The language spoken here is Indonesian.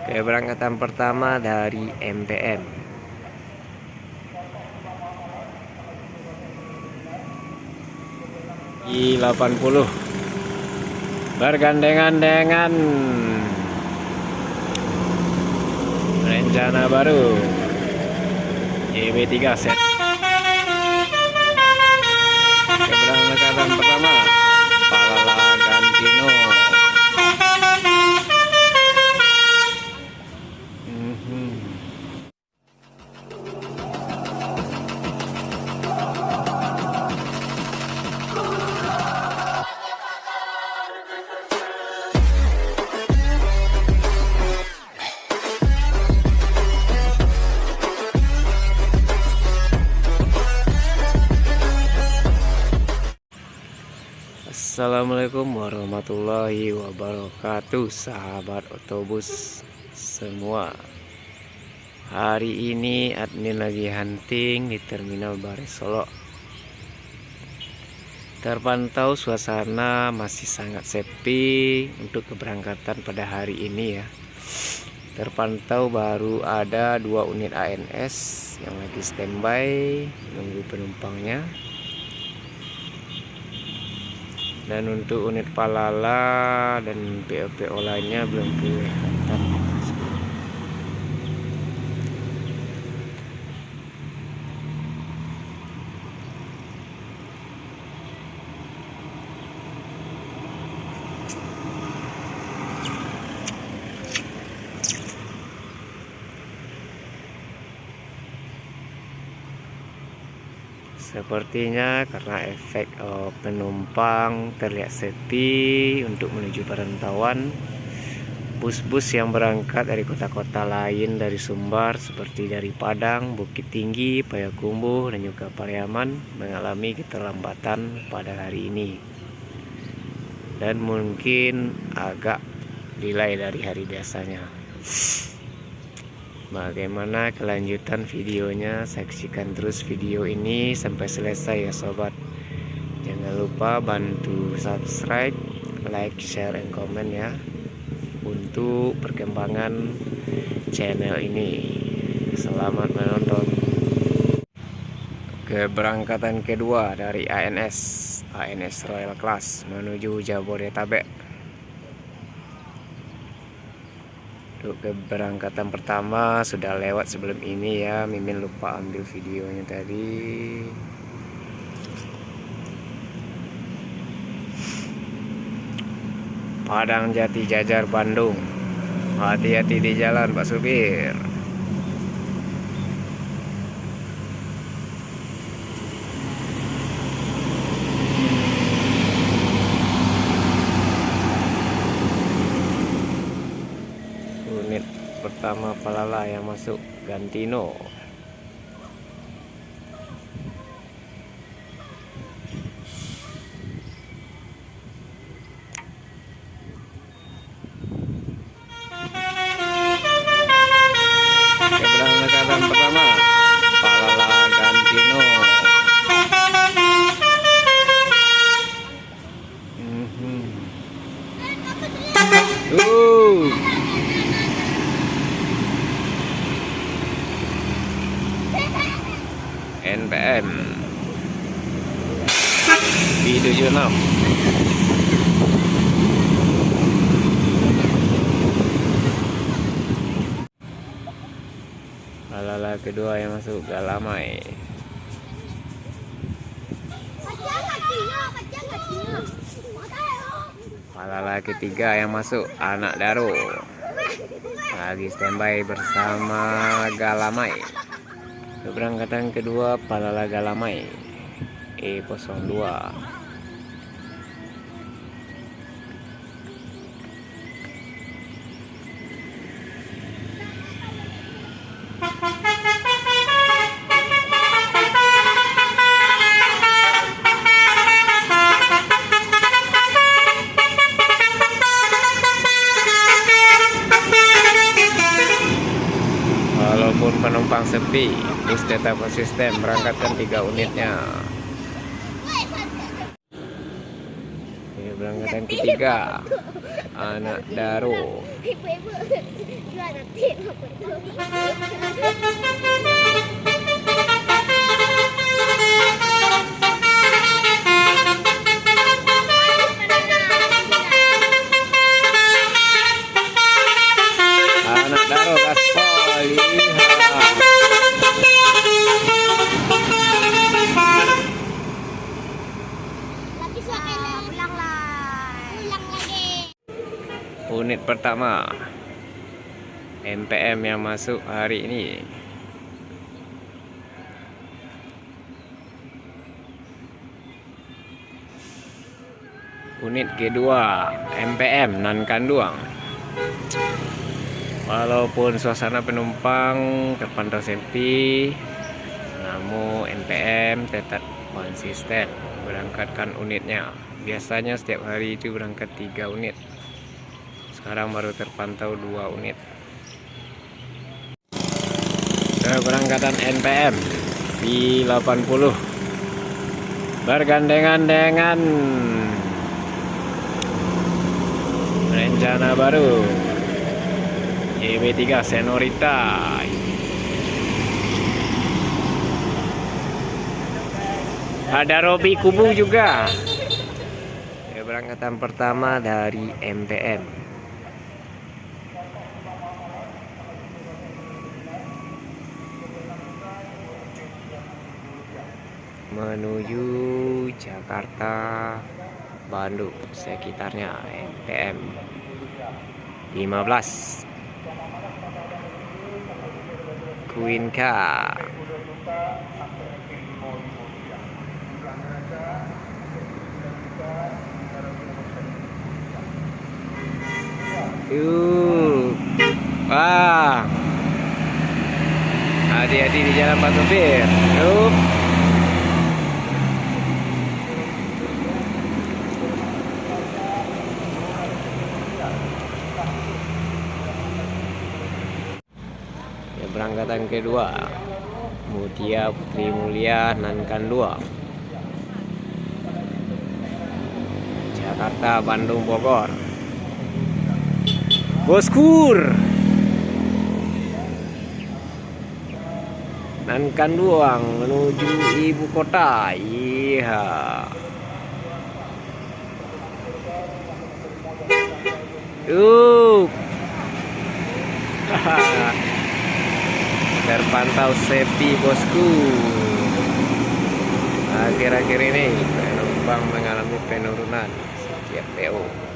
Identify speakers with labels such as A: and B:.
A: Keberangkatan pertama dari MPM. I-80 bergandengan dengan rencana baru YB3 set. Keberangkatan pertama Palala Gantino. Assalamualaikum warahmatullahi wabarakatuh, sahabat otobus semua. Hari ini admin lagi hunting di Terminal Bares Solo. Terpantau suasana masih sangat sepi untuk keberangkatan pada hari ini ya. Terpantau baru ada 2 unit ANS yang lagi standby nunggu penumpangnya. Dan untuk unit Palala dan PO-PO lainnya belum kelihatan. Sepertinya karena efek penumpang terlihat sepi untuk menuju perantauan, bus-bus yang berangkat dari kota-kota lain dari Sumbar seperti dari Padang, Bukit Tinggi, Payakumbuh dan juga Pariaman mengalami keterlambatan pada hari ini dan mungkin agak delay dari hari biasanya. Bagaimana kelanjutan videonya? Saksikan terus video ini sampai selesai ya sobat. Jangan lupa bantu subscribe, like, share, dan komen ya untuk perkembangan channel ini. Selamat menonton. Keberangkatan kedua dari ANS Royal Class menuju Jabodetabek. Untuk keberangkatan pertama sudah lewat sebelum ini ya. Mimin lupa ambil videonya tadi. Padang Jati Jajar Bandung. Hati-hati di jalan Pak Supir. Unit pertama Palala yang masuk Gantino. Keberangkatan pertama Palala Gantino. NPM B76. Palala kedua yang masuk Galamai. Palala ketiga yang masuk Anak Daro. Lagi standby bersama Galamai. Keberangkatan kedua Palala Galamai E02. Walaupun penumpang sepi, bus tetap konsisten berangkatkan 3 unitnya. Keberangkatan ketiga Anak Daro. Anak Daro gaspol, unit pertama MPM yang masuk hari ini. Unit kedua MPM Nankanduang. Walaupun suasana penumpang terpantau sepi, namun MPM tetap konsisten berangkatkan unitnya. Biasanya setiap hari itu berangkat 3 unit. Sekarang baru terpantau 2 unit. Keberangkatan NPM B80 bergandengan dengan rencana baru YB3 Senorita. Ada Robi Kubu juga. Keberangkatan pertama dari MPM. Menuju Jakarta, Bandung sekitarnya MPM 15 Queen Car. Wah, hati-hati di jalan Pak Sopir. Keberangkatan kedua Mutia Putri Mulia Nankanduang, Jakarta, Bandung, Bogor. Boskur Nankanduang menuju ibu kota. Iya. Terpantau sepi, bosku. Akhir-akhir ini penumpang mengalami penurunan setiap PO.